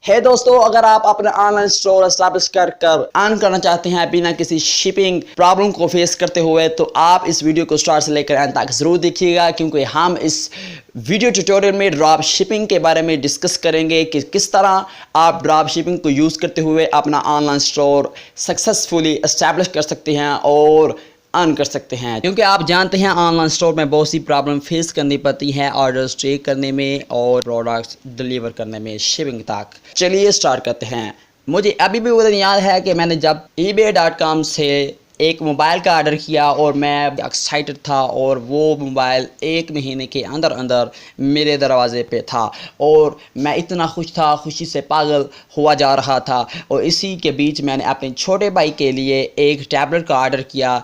है दोस्तों, अगर आप अपना ऑनलाइन स्टोर एस्टैब्लिश कर अर्न करना चाहते हैं बिना किसी शिपिंग प्रॉब्लम को फेस करते हुए, तो आप इस वीडियो को स्टार्ट से लेकर एंड तक जरूर देखिएगा, क्योंकि हम इस वीडियो ट्यूटोरियल में ड्रॉप शिपिंग के बारे में डिस्कस करेंगे कि किस तरह आप ड्रॉप शिपिंग को यूज़ करते हुए अपना ऑनलाइन स्टोर सक्सेसफुली एस्टैब्लिश कर सकते हैं और अर्न कर सकते हैं। क्योंकि आप जानते हैं ऑनलाइन स्टोर में बहुत सी प्रॉब्लम फेस करनी पड़ती है ऑर्डर्स ट्रैक करने में और प्रोडक्ट्स डिलीवर करने में, शिपिंग तक। चलिए स्टार्ट करते हैं। मुझे अभी भी वो दिन याद है कि मैंने जब ebay.com से एक मोबाइल का ऑर्डर किया और मैं एक्साइटेड था, और वो मोबाइल 1 महीने के अंदर अंदर मेरे दरवाजे पे था और मैं इतना खुश था, खुशी से पागल हुआ जा रहा था। और इसी के बीच मैंने अपने छोटे भाई के लिए एक टैबलेट का ऑर्डर किया।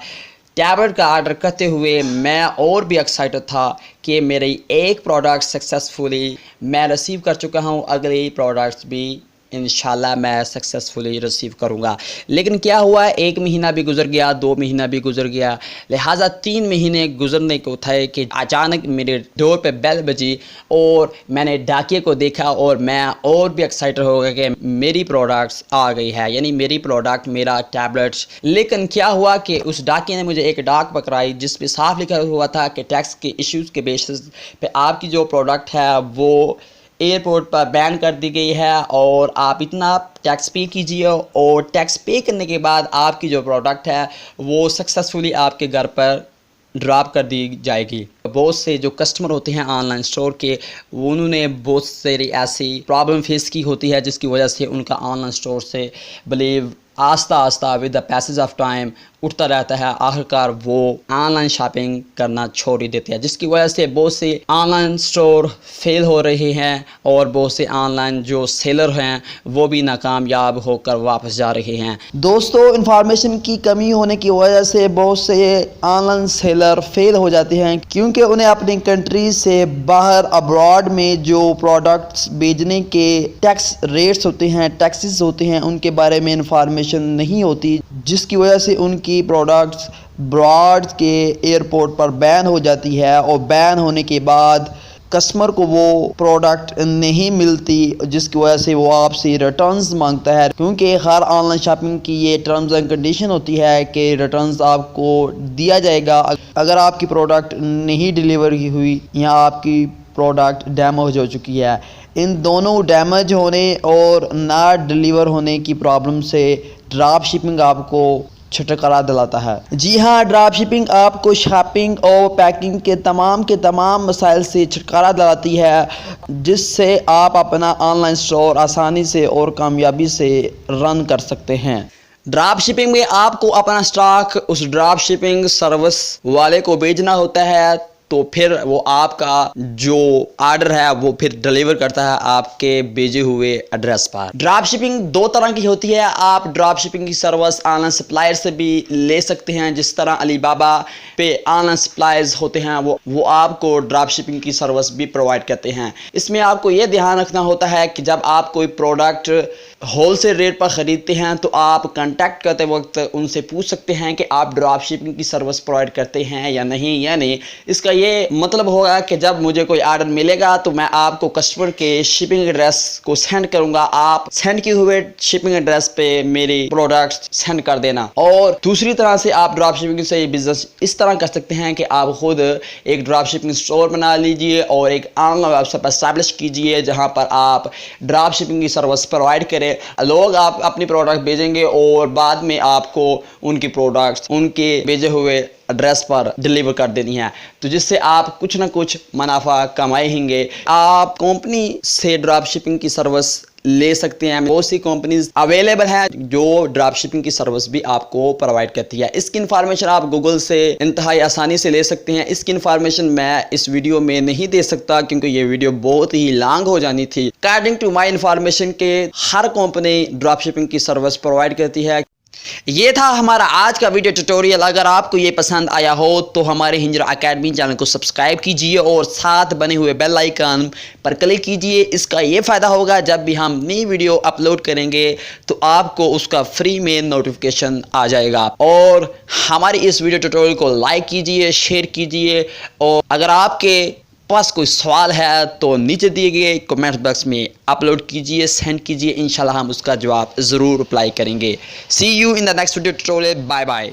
टैबलेट का ऑर्डर करते हुए मैं और भी एक्साइटेड था कि मेरी एक प्रोडक्ट सक्सेसफुली मैं रिसीव कर चुका हूँ, अगले प्रोडक्ट्स भी इंशाल्लाह मैं सक्सेसफुली रिसीव करूँगा। लेकिन क्या हुआ, 1 महीना भी गुजर गया, 2 महीना भी गुजर गया, लिहाजा 3 महीने गुजरने को थे कि अचानक मेरे डोर पे बेल बजी और मैंने डाकिए को देखा और मैं और भी एक्साइटेड हो गया कि मेरी प्रोडक्ट्स आ गई है, यानी मेरी प्रोडक्ट, मेरा टैबलेट। लेकिन क्या हुआ कि उस डाकिए ने मुझे एक डाक पकड़ाई जिस पे साफ लिखा हुआ था कि टैक्स के इश्यूज़ के बेसिस पे आपकी जो प्रोडक्ट है वो एयरपोर्ट पर बैन कर दी गई है और आप इतना टैक्स पे कीजिए, और टैक्स पे करने के बाद आपकी जो प्रोडक्ट है वो सक्सेसफुली आपके घर पर ड्रॉप कर दी जाएगी। बहुत से जो कस्टमर होते हैं ऑनलाइन स्टोर के, उन्होंने बहुत सारी ऐसी प्रॉब्लम फेस की होती है जिसकी वजह से उनका ऑनलाइन स्टोर से बिलीव आस्ता आस्ता with the passage of time उठता रहता है। आखिरकार वो ऑनलाइन शॉपिंग करना छोड़ ही देते हैं, जिसकी वजह से बहुत से ऑनलाइन स्टोर फेल हो रहे हैं और बहुत से ऑनलाइन जो सेलर हैं वो भी नाकामयाब होकर वापस जा रहे हैं। दोस्तों, इंफॉर्मेशन की कमी होने की वजह से बहुत से ऑनलाइन सेलर फेल हो जाते हैं, क्योंकि उन्हें अपनी कंट्री से बाहर अब्रॉड में जो प्रोडक्ट्स भेजने के टैक्स रेट्स होते हैं, टैक्सेस होते हैं, उनके बारे में इंफॉर्मेशन नहीं होती, जिसकी वजह से उनकी प्रोडक्ट्स ब्रॉड के एयरपोर्ट पर बैन हो जाती है। और बैन होने के बाद कस्टमर को वो प्रोडक्ट नहीं मिलती, जिसकी वजह से वो आपसे रिटर्न्स मांगता है, क्योंकि हर ऑनलाइन शॉपिंग की ये टर्म्स एंड कंडीशन होती है कि रिटर्न्स आपको दिया जाएगा अगर आपकी प्रोडक्ट नहीं डिलीवर हुई या आपकी प्रोडक्ट डैमेज हो चुकी है। इन दोनों डैमेज होने और ना डिलीवर होने की प्रॉब्लम से ड्रॉप शिपिंग आपको छुटकारा दिलाता है। जी हाँ, ड्रॉप शिपिंग आपको शॉपिंग और पैकिंग के तमाम मसाइल से छुटकारा दिलाती है, जिससे आप अपना ऑनलाइन स्टोर आसानी से और कामयाबी से रन कर सकते हैं। ड्रॉप शिपिंग में आपको अपना स्टॉक उस ड्रॉप शिपिंग सर्विस वाले को भेजना होता है, तो फिर वो आपका जो ऑर्डर है वो फिर डिलीवर करता है आपके भेजे हुए एड्रेस पर। ड्रॉप शिपिंग 2 तरह की होती है। आप ड्रॉप शिपिंग की सर्विस ऑनलाइन सप्लायर से भी ले सकते हैं, जिस तरह अलीबाबा पे ऑनलाइन सप्लायर्स होते हैं वो आपको ड्रॉप शिपिंग की सर्विस भी प्रोवाइड करते हैं। इसमें आपको ये ध्यान रखना होता है कि जब आप कोई प्रोडक्ट होलसेल रेट पर ख़रीदते हैं तो आप कांटेक्ट करते वक्त उनसे पूछ सकते हैं कि आप ड्रॉप शिपिंग की सर्विस प्रोवाइड करते हैं या नहीं। यानी इसका ये मतलब होगा कि जब मुझे कोई ऑर्डर मिलेगा तो मैं आपको कस्टमर के शिपिंग एड्रेस को सेंड करूंगा, आप सेंड किए हुए शिपिंग एड्रेस पे मेरी प्रोडक्ट्स सेंड कर देना। और दूसरी तरह से आप ड्रॉप शिपिंग से बिजनेस इस तरह कर सकते हैं कि आप खुद एक ड्रॉप शिपिंग स्टोर बना लीजिए और एक ऑनलाइन वेबसाइट एस्टैब्लिश कीजिए जहां पर आप ड्रॉप शिपिंग की सर्विस प्रोवाइड करें। लोग आप अपनी प्रोडक्ट भेजेंगे और बाद में आपको उनकी प्रोडक्ट्स उनके भेजे हुए एड्रेस पर डिलीवर कर देनी है, तो जिससे आप कुछ ना कुछ मुनाफा कमाएंगे। आप कंपनी से ड्रॉप शिपिंग की सर्विस ले सकते हैं। बहुत सी कंपनीज अवेलेबल हैं जो ड्रॉप शिपिंग की सर्विस भी आपको प्रोवाइड करती है। इसकी इन्फॉर्मेशन आप गूगल से इंतहाई आसानी से ले सकते हैं। इसकी इन्फॉर्मेशन मैं इस वीडियो में नहीं दे सकता क्योंकि ये वीडियो बहुत ही लॉन्ग हो जानी थी। अकॉर्डिंग टू माई इन्फॉर्मेशन के हर कंपनी ड्रॉप शिपिंग की सर्विस प्रोवाइड करती है। ये था हमारा आज का वीडियो ट्यूटोरियल। अगर आपको ये पसंद आया हो तो हमारे हिंजरा एकेडमी चैनल को सब्सक्राइब कीजिए और साथ बने हुए बेल आइकन पर क्लिक कीजिए। इसका ये फ़ायदा होगा जब भी हम नई वीडियो अपलोड करेंगे तो आपको उसका फ्री में नोटिफिकेशन आ जाएगा। और हमारी इस वीडियो ट्यूटोरियल को लाइक कीजिए, शेयर कीजिए, और अगर आपके पास कोई सवाल है तो नीचे दिए गए कमेंट बॉक्स में अपलोड कीजिए, सेंड कीजिए। इंशाल्लाह हम उसका जवाब ज़रूर रिप्लाई करेंगे। See you in the next video tutorial. Bye bye.